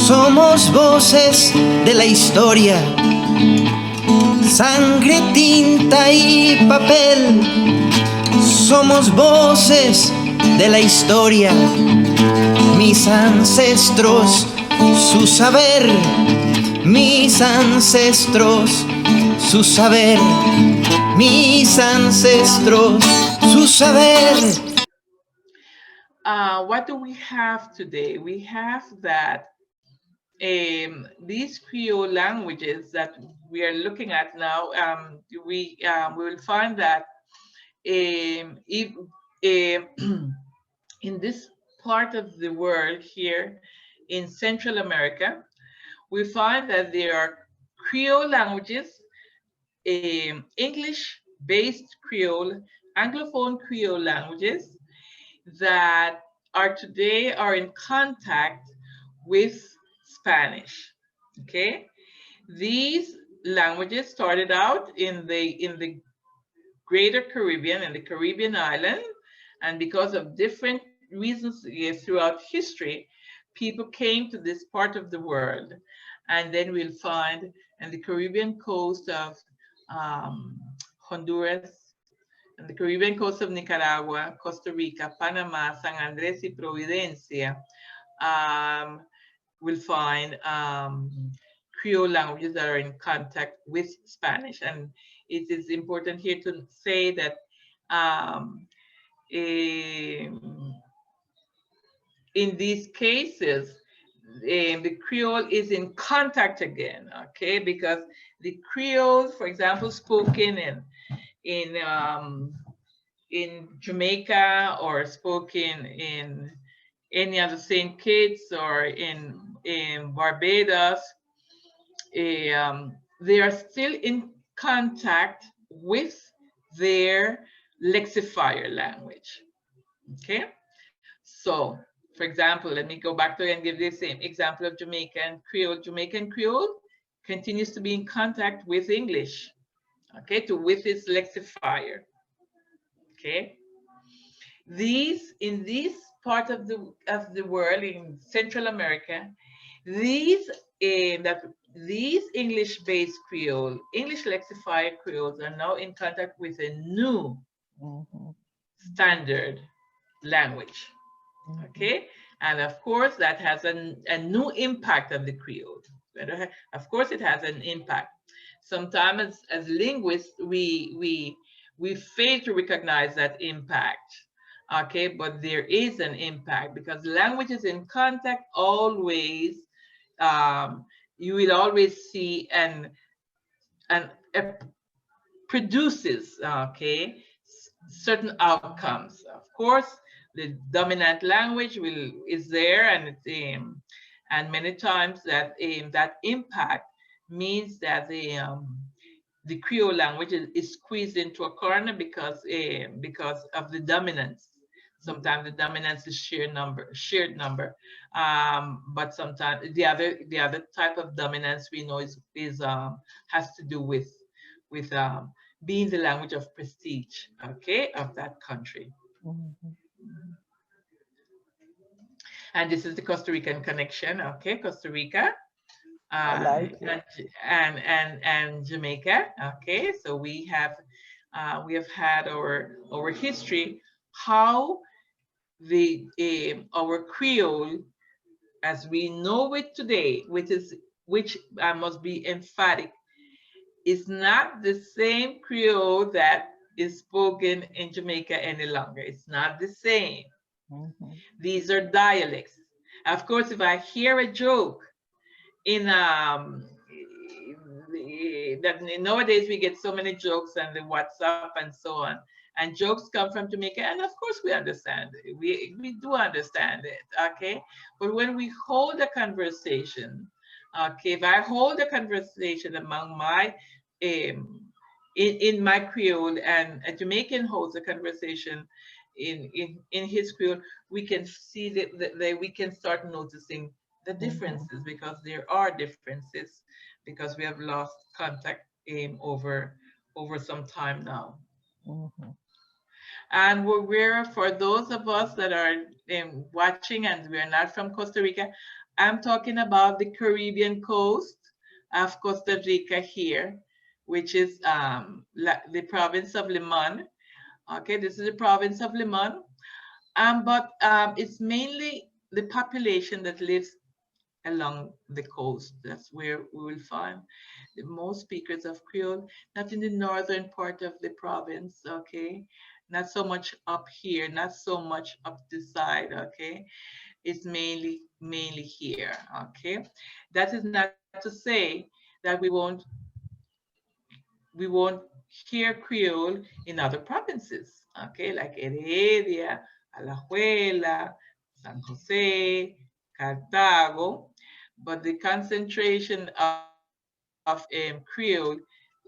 Somos voces de la historia, sangre, tinta y papel. Somos voces de la historia, mis ancestros, su saber, mis ancestros, su saber, mis ancestros, su saber. What do we have today? We have that these Creole languages that we are looking at now, we will find that if, in this part of the world here in Central America, we find that there are Creole languages, English-based Creole, Anglophone Creole languages that are today are in contact with Spanish. Okay, these languages started out in the Greater Caribbean and the Caribbean island, and because of different reasons throughout history, people came to this part of the world, and then we'll find in the Caribbean coast of Honduras, and the Caribbean coast of Nicaragua, Costa Rica, Panama, San Andres y Providencia, we'll find Creole languages that are in contact with Spanish. And it is important here to say that in these cases, the Creole is in contact again, okay? Because the Creole, for example, spoken in Jamaica or spoken in any other St. Kitts or in Barbados, they are still in contact with their lexifier language. Okay, so for example, let me go back to and give the same example of Jamaican Creole. Jamaican Creole continues to be in contact with English, okay, with its lexifier. Okay, these in this part of the world in Central America, these these English-based Creole, English lexifier Creoles are now in contact with a new standard language. Okay, and of course that has a new impact on the Creole. Of course, it has an impact. Sometimes, as linguists, we fail to recognize that impact. Okay, but there is an impact because languages in contact always, you will always see and produces, okay, certain outcomes. Of course, the dominant language is there, and many times that that impact means that the Creole language is squeezed into a corner because of the dominance. Sometimes the dominance is shared number, but sometimes the other type of dominance we know is has to do with being the language of prestige, okay, of that country. And this is the Costa Rican connection, okay, Costa Rica. And Jamaica. Okay, so we have had our history, how the our Creole, as we know it today, which I must be emphatic, is not the same Creole that is spoken in Jamaica any longer. It's not the same. These are dialects. Of course, if I hear a joke in that nowadays we get so many jokes on the WhatsApp and so on, and jokes come from Jamaica, and of course we understand it. We do understand it, okay? But when we hold a conversation, okay, if I hold a conversation among my in my Creole, and a Jamaican holds a conversation in his Creole, we can see that we can start noticing the differences, because there are differences, because we have lost contact over some time now. And for those of us that are watching and we're not from Costa Rica, I'm talking about the Caribbean coast of Costa Rica here, which is the province of Limon. Okay, this is the province of Limon. But it's mainly the population that lives along the coast. That's where we will find the most speakers of Creole, not in the northern part of the province, okay? Not so much up here, not so much up this side, okay? It's mainly here, okay? That is not to say that we won't hear Creole in other provinces, okay? Like Heredia, Alajuela, San Jose, Cartago, but the concentration of Creole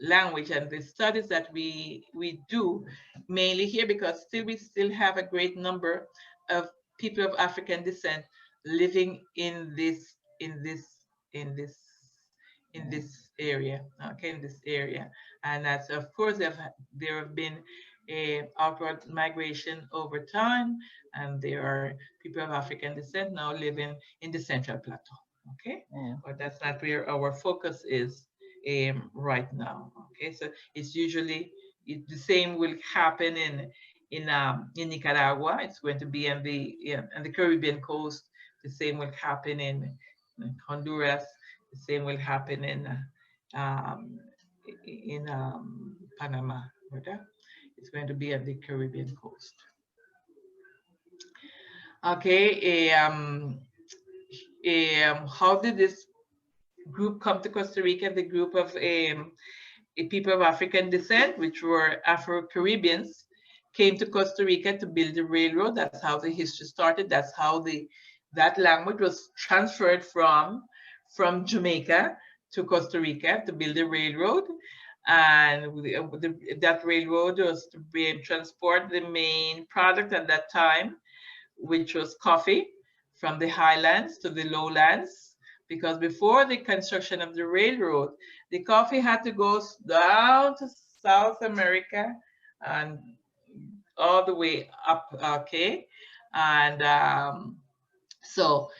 language and the studies that we do mainly here, because we still have a great number of people of African descent living in this in this area, okay, in this area. And that's, of course, there have been a outward migration over time, and there are people of African descent now living in the Central Plateau, okay? But that's not where our focus is right now, okay? So it's usually, the same will happen in Nicaragua. It's going to be on the Caribbean coast. The same will happen in Honduras. The same will happen um, in Panama, ¿verdad? It's going to be at the Caribbean coast. Okay, how did this group come to Costa Rica? The group of people of African descent, which were Afro-Caribbeans, came to Costa Rica to build the railroad. That's how the history started. That's how that language was transferred from Jamaica to Costa Rica to build a railroad. And that railroad was to transport the main product at that time, which was coffee, from the highlands to the lowlands. Because before the construction of the railroad, the coffee had to go down to South America and all the way up, okay? And so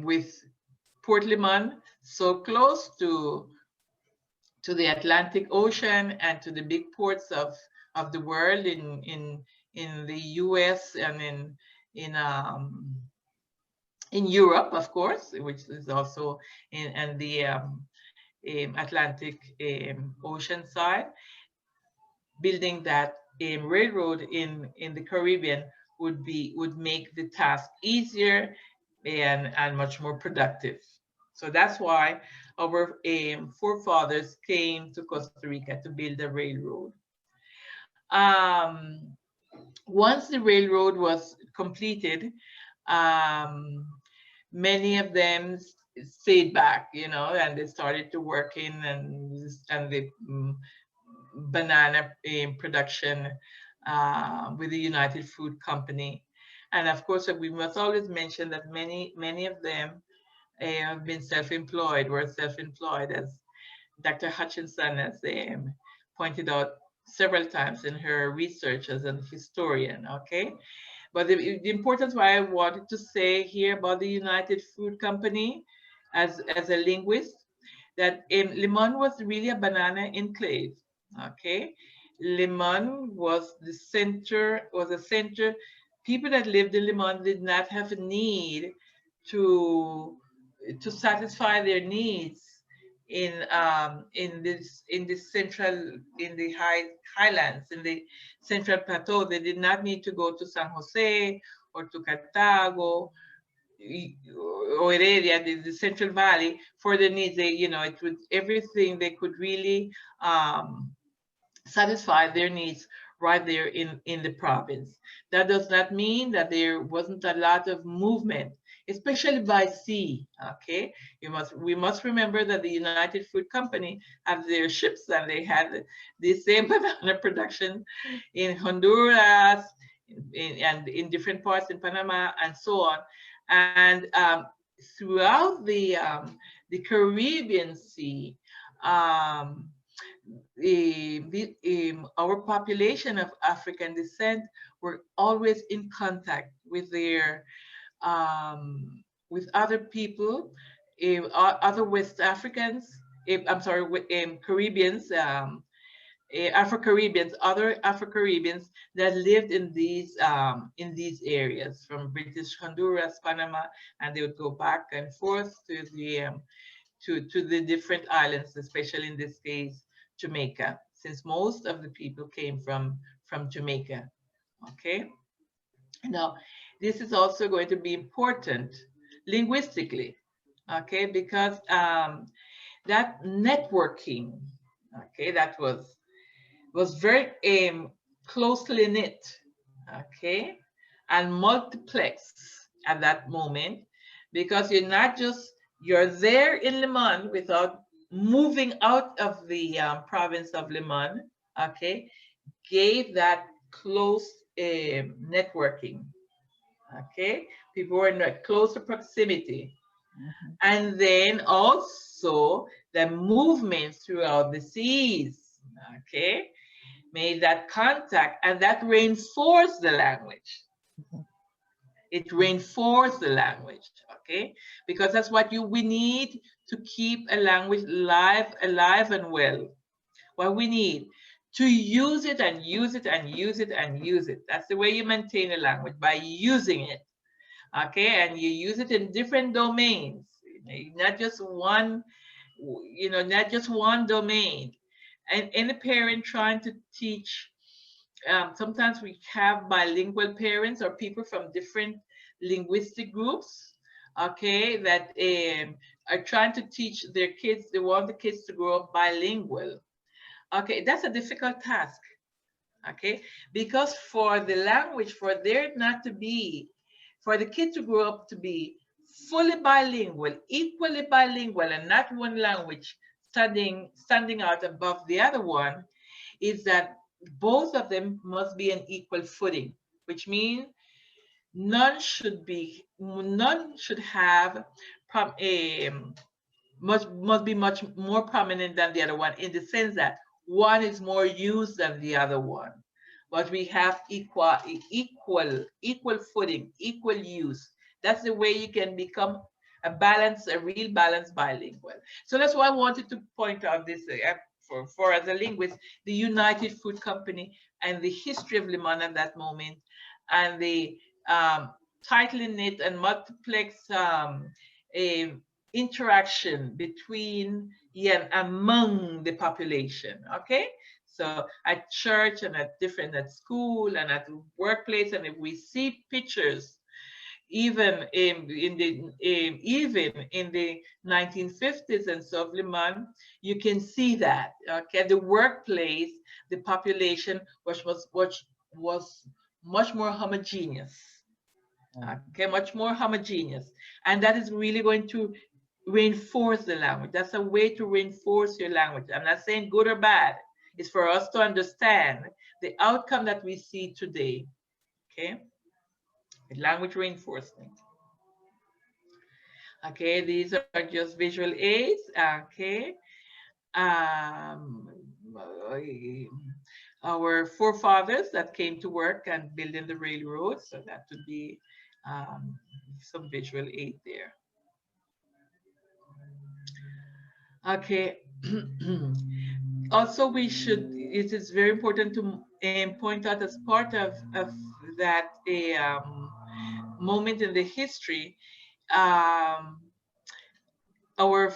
with Port Limon so close to the Atlantic Ocean and to the big ports of the world in the US and in Europe, of course, which is also in the Atlantic Ocean side, building that railroad in the Caribbean would make the task easier and much more productive. So that's why our forefathers came to Costa Rica to build a railroad. Once the railroad was completed, many of them stayed back, and they started to work in and the banana production with the United Fruit Company. And of course, we must always mention that many of them have been were self-employed, as Dr. Hutchinson has pointed out several times in her research as an historian, okay? But the importance why I wanted to say here about the United Fruit Company as a linguist, that Limon was really a banana enclave, okay? Limon was a center. People that lived in Limon did not have a need to satisfy their needs in the highlands, in the Central Plateau. They did not need to go to San Jose or to Cartago or Heredia, the Central Valley, for the needs. It was everything. They could really satisfy their needs right there in the province. That does not mean that there wasn't a lot of movement, especially by sea, okay? We must remember that the United Fruit Company have their ships, and they had the same banana production in Honduras and in different parts in Panama and so on. And throughout the Caribbean Sea, our population of African descent were always in contact with their with other people, other West Africans. I'm sorry, Caribbeans, Afro-Caribbeans, other Afro-Caribbeans that lived in these areas from British Honduras, Panama, and they would go back and forth to the different islands, especially in this case, Jamaica, since most of the people came from Jamaica. Okay. Now, this is also going to be important linguistically, okay, because that networking, okay, that was very closely knit, okay, and multiplex at that moment, because you're there in Limon without moving out of the province of Limon, okay, gave that close networking, okay, people were in a closer proximity. And then also the movement throughout the seas, okay, made that contact, and that reinforced the language. It reinforced the language, okay, because that's what we need to keep a language alive and well. What we need to use it and use it and use it and use it. That's the way you maintain a language, by using it, okay, and you use it in different domains, not just one, not just one domain. And any parent trying to teach, sometimes we have bilingual parents or people from different linguistic groups, okay, that are trying to teach their kids. They want the kids to grow up bilingual. Okay, that's a difficult task, okay, because for the language, for there not to be, for the kid to grow up to be fully bilingual, equally bilingual, and not one language standing out above the other one, is that both of them must be on equal footing, which means none should have must be much more prominent than the other one, in the sense that one is more used than the other one, but we have equal footing, equal use. That's the way you can become a real balanced bilingual. So that's why I wanted to point out this, for as a linguist, the United Fruit Company and the history of Limon at that moment, and the tightly knit and multiplex interaction between, yeah, among the population. Okay, so at church and at school and at workplace, and if we see pictures, even in the 1950s and so of Liman, you can see that, okay, the workplace, the population was much more homogeneous, okay, much more homogeneous, and that is really going to reinforce the language. That's a way to reinforce your language. I'm not saying good or bad. It's for us to understand the outcome that we see today, okay? Language reinforcement. Okay, these are just visual aids, okay? Um, our forefathers that came to work and building the railroads, so that would be some visual aid there. Okay. Also, it is very important to point out, as part of that moment in the history, um, our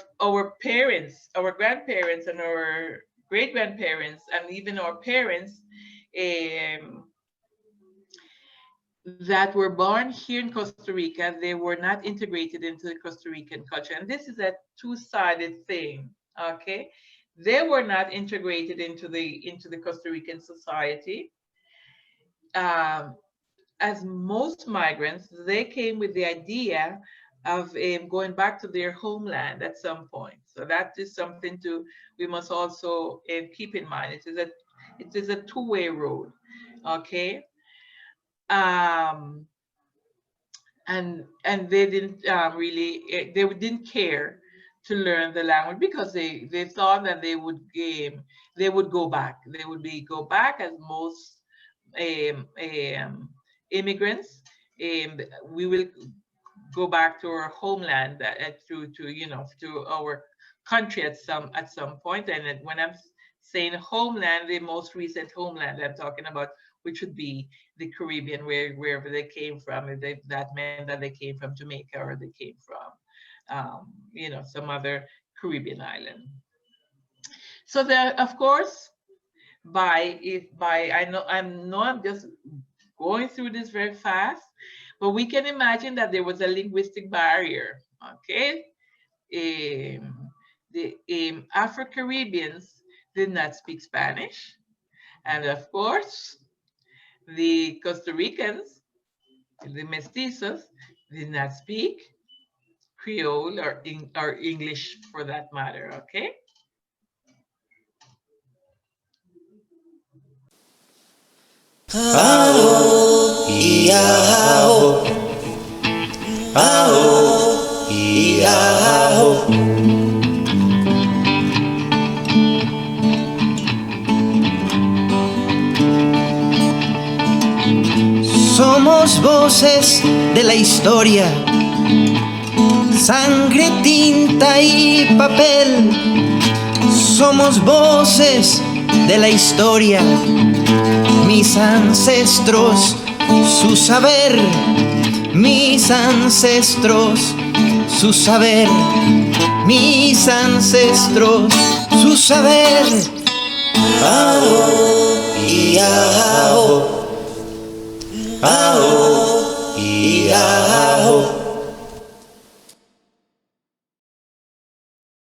parents, our grandparents, and our great grandparents, and even our parents, um, that were born here in Costa Rica, they were not integrated into the Costa Rican culture. And this is a two-sided thing, okay? They were not integrated into the Costa Rican society. Um, as most migrants, they came with the idea of going back to their homeland at some point. So that is something we must also keep in mind. It is a two-way road, okay? And they didn't they didn't care to learn the language because they thought that they would go back. They would go back as most immigrants. We will go back to our homeland to our country at some point. And when I'm saying homeland, the most recent homeland I'm talking about, which would be the Caribbean, wherever they came from, if that meant that they came from Jamaica or they came from some other Caribbean island. So there, of course, I'm just going through this very fast, but we can imagine that there was a linguistic barrier. Okay, the Afro-Caribbeans did not speak Spanish, and of course, the Costa Ricans, the mestizos, did not speak Creole or English for that matter. Okay. Aho, iaho. Aho, iaho. Somos voces de la historia, sangre, tinta y papel. Somos voces de la historia, mis ancestros, su saber, mis ancestros, su saber, mis ancestros, su saber.